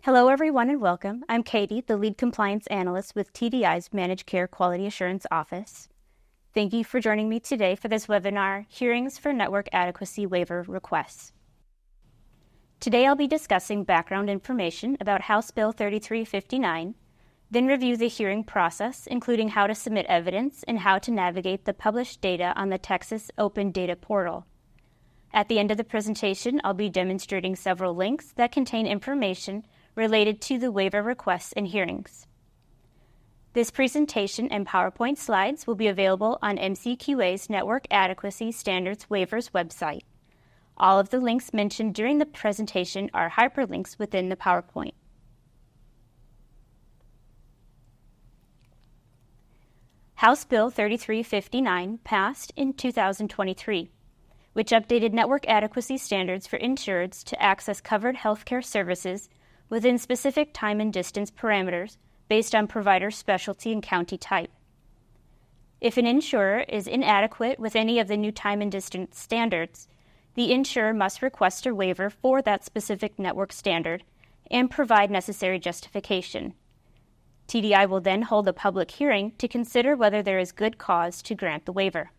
Hello, everyone, and welcome. I'm Katie, the Lead Compliance Analyst with TDI's Managed Care Quality Assurance Office. Thank you for joining me today for this webinar, Hearings for Network Adequacy Waiver Requests. Today I'll be discussing background information about House Bill 3359, then review the hearing process, including how to submit evidence and how to navigate the published data on the Texas Open Data Portal. At the end of the presentation, I'll be demonstrating several links that contain information related to the waiver requests and hearings. This presentation and PowerPoint slides will be available on MCQA's Network Adequacy Standards Waivers website. All of the links mentioned during the presentation are hyperlinks within the PowerPoint. House Bill 3359 passed in 2023, which updated network adequacy standards for insureds to access covered healthcare services within specific time and distance parameters based on provider specialty and county type. If an insurer is inadequate with any of the new time and distance standards, the insurer must request a waiver for that specific network standard and provide necessary justification. TDI will then hold a public hearing to consider whether there is good cause to grant the waiver.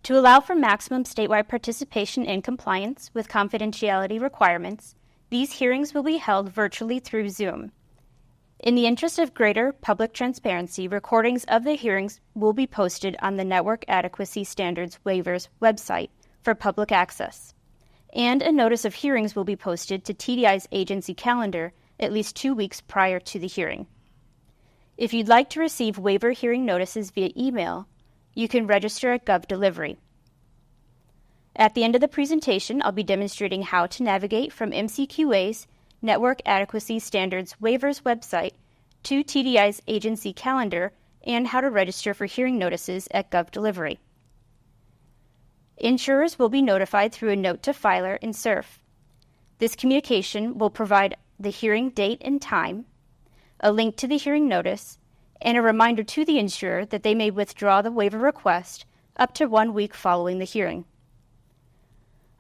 To allow for maximum statewide participation in compliance with confidentiality requirements, these hearings will be held virtually through Zoom. In the interest of greater public transparency, recordings of the hearings will be posted on the Network Adequacy Standards Waivers website for public access, and a notice of hearings will be posted to TDI's agency calendar at least 2 weeks prior to the hearing. If you'd like to receive waiver hearing notices via email, you can register at GovDelivery. At the end of the presentation, I'll be demonstrating how to navigate from MCQA's Network Adequacy Standards Waivers website to TDI's agency calendar and how to register for hearing notices at GovDelivery. Insurers will be notified through a note to filer in SURF. This communication will provide the hearing date and time, a link to the hearing notice, and a reminder to the insurer that they may withdraw the waiver request up to 1 week following the hearing.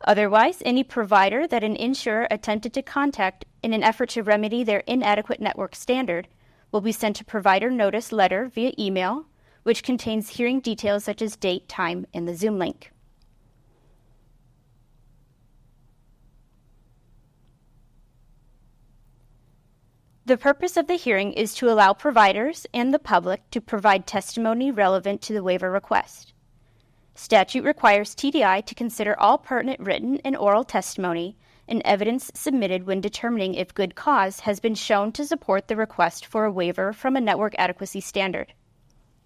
Otherwise, any provider that an insurer attempted to contact in an effort to remedy their inadequate network standard will be sent a provider notice letter via email, which contains hearing details such as date, time, and the Zoom link. The purpose of the hearing is to allow providers and the public to provide testimony relevant to the waiver request. Statute requires TDI to consider all pertinent written and oral testimony and evidence submitted when determining if good cause has been shown to support the request for a waiver from a network adequacy standard.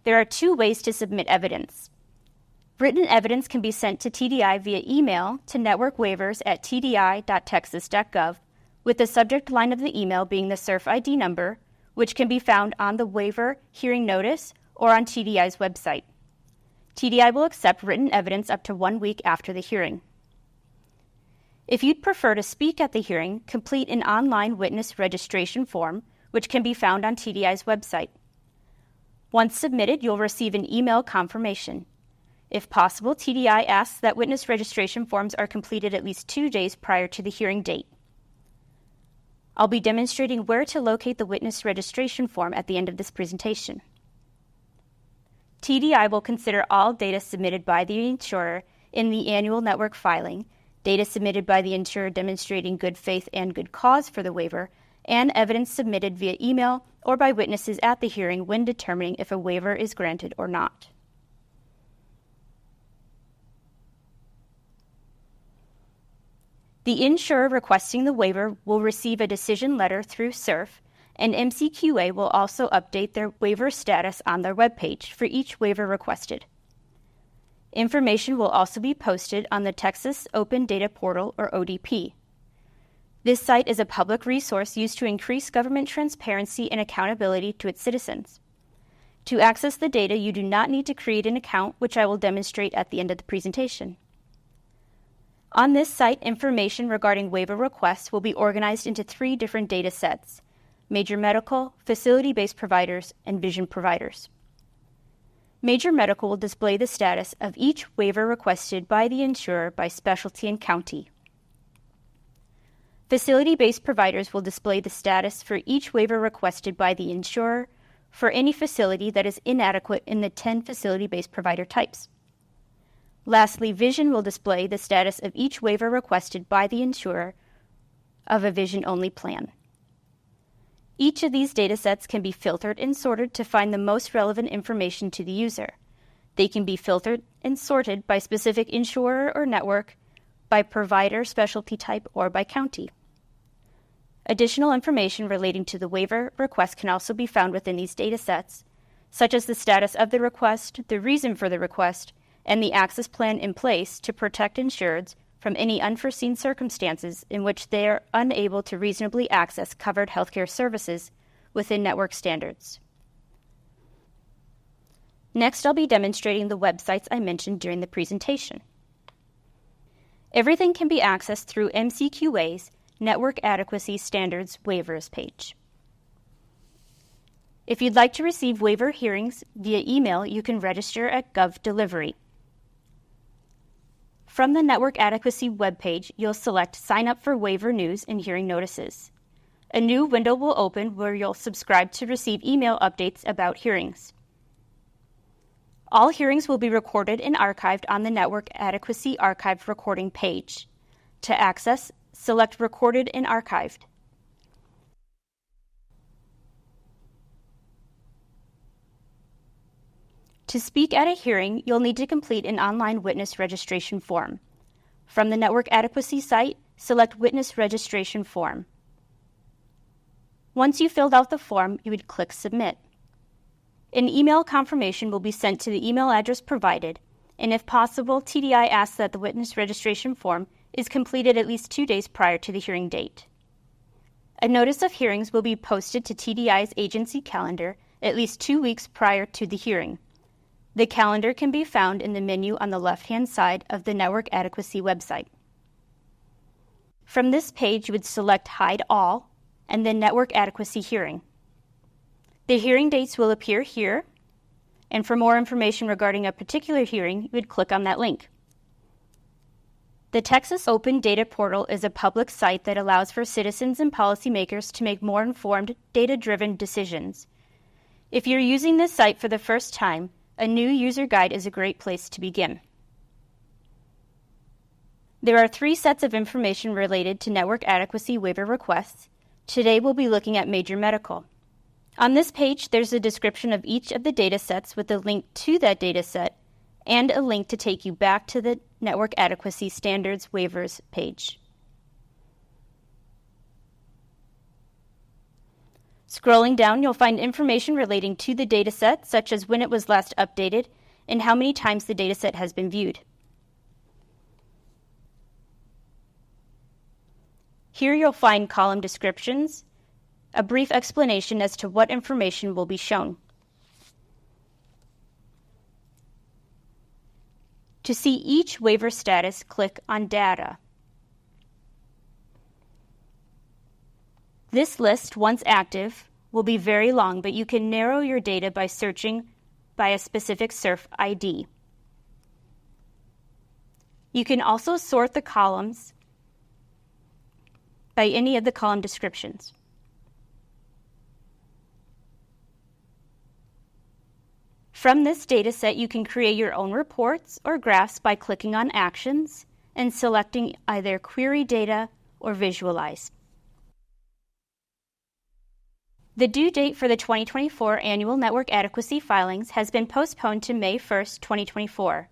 There are 2 ways to submit evidence. Written evidence can be sent to TDI via email to networkwaivers@tdi.texas.gov, with the subject line of the email being the SURF ID number, which can be found on the waiver hearing notice or on TDI's website. TDI will accept written evidence up to 1 week after the hearing. If you'd prefer to speak at the hearing, complete an online witness registration form, which can be found on TDI's website. Once submitted, you'll receive an email confirmation. If possible, TDI asks that witness registration forms are completed at least 2 days prior to the hearing date. I'll be demonstrating where to locate the witness registration form at the end of this presentation. TDI will consider all data submitted by the insurer in the annual network filing, data submitted by the insurer demonstrating good faith and good cause for the waiver, and evidence submitted via email or by witnesses at the hearing when determining if a waiver is granted or not. The insurer requesting the waiver will receive a decision letter through SURF, and MCQA will also update their waiver status on their webpage for each waiver requested. Information will also be posted on the Texas Open Data Portal, or ODP. This site is a public resource used to increase government transparency and accountability to its citizens. To access the data, you do not need to create an account, which I will demonstrate at the end of the presentation. On this site, information regarding waiver requests will be organized into 3 different data sets: major medical, facility-based providers, and vision providers. Major medical will display the status of each waiver requested by the insurer by specialty and county. Facility-based providers will display the status for each waiver requested by the insurer for any facility that is inadequate in the 10 facility-based provider types. Lastly, Vision will display the status of each waiver requested by the insurer of a Vision-only plan. Each of these datasets can be filtered and sorted to find the most relevant information to the user. They can be filtered and sorted by specific insurer or network, by provider specialty type, or by county. Additional information relating to the waiver request can also be found within these datasets, such as the status of the request, the reason for the request, and the access plan in place to protect insureds from any unforeseen circumstances in which they are unable to reasonably access covered healthcare services within network standards. Next, I'll be demonstrating the websites I mentioned during the presentation. Everything can be accessed through MCQA's Network Adequacy Standards Waivers page. If you'd like to receive waiver hearings via email, you can register at GovDelivery. From the Network Adequacy webpage, you'll select Sign up for waiver news and hearing notices. A new window will open where you'll subscribe to receive email updates about hearings. All hearings will be recorded and archived on the Network Adequacy Archived Recording page. To access, select Recorded and Archived. To speak at a hearing, you'll need to complete an online witness registration form. From the Network Adequacy site, select Witness Registration Form. Once you've filled out the form, you would click Submit. An email confirmation will be sent to the email address provided, and if possible, TDI asks that the witness registration form is completed at least 2 days prior to the hearing date. A notice of hearings will be posted to TDI's agency calendar at least 2 weeks prior to the hearing. The calendar can be found in the menu on the left-hand side of the Network Adequacy website. From this page, you would select Hide All and then Network Adequacy Hearing. The hearing dates will appear here, and for more information regarding a particular hearing, you would click on that link. The Texas Open Data Portal is a public site that allows for citizens and policymakers to make more informed, data-driven decisions. If you're using this site for the first time, a new user guide is a great place to begin. There are 3 sets of information related to network adequacy waiver requests. Today we'll be looking at major medical. On this page, there's a description of each of the data sets with a link to that data set and a link to take you back to the Network Adequacy Standards Waivers page. Scrolling down, you'll find information relating to the dataset, such as when it was last updated and how many times the dataset has been viewed. Here you'll find column descriptions, a brief explanation as to what information will be shown. To see each waiver status, click on Data. This list, once active, will be very long, but you can narrow your data by searching by a specific SERF ID. You can also sort the columns by any of the column descriptions. From this dataset, you can create your own reports or graphs by clicking on Actions and selecting either Query Data or Visualize. The due date for the 2024 annual network adequacy filings has been postponed to May 1, 2024.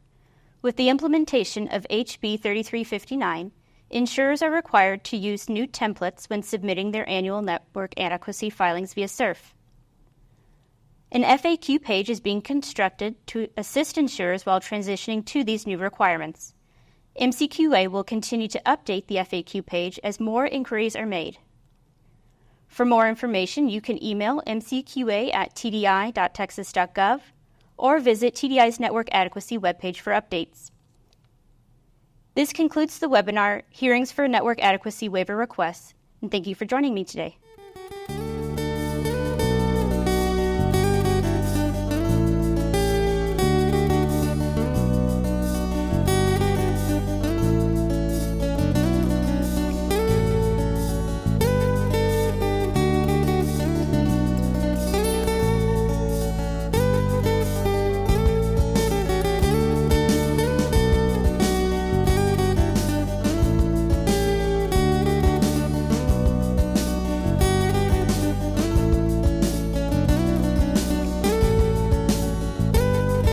With the implementation of HB 3359, insurers are required to use new templates when submitting their annual network adequacy filings via SERF. An FAQ page is being constructed to assist insurers while transitioning to these new requirements. MCQA will continue to update the FAQ page as more inquiries are made. For more information, you can email mcqa@tdi.texas.gov or visit TDI's Network Adequacy webpage for updates. This concludes the webinar, Hearings for Network Adequacy Waiver Requests, and thank you for joining me today.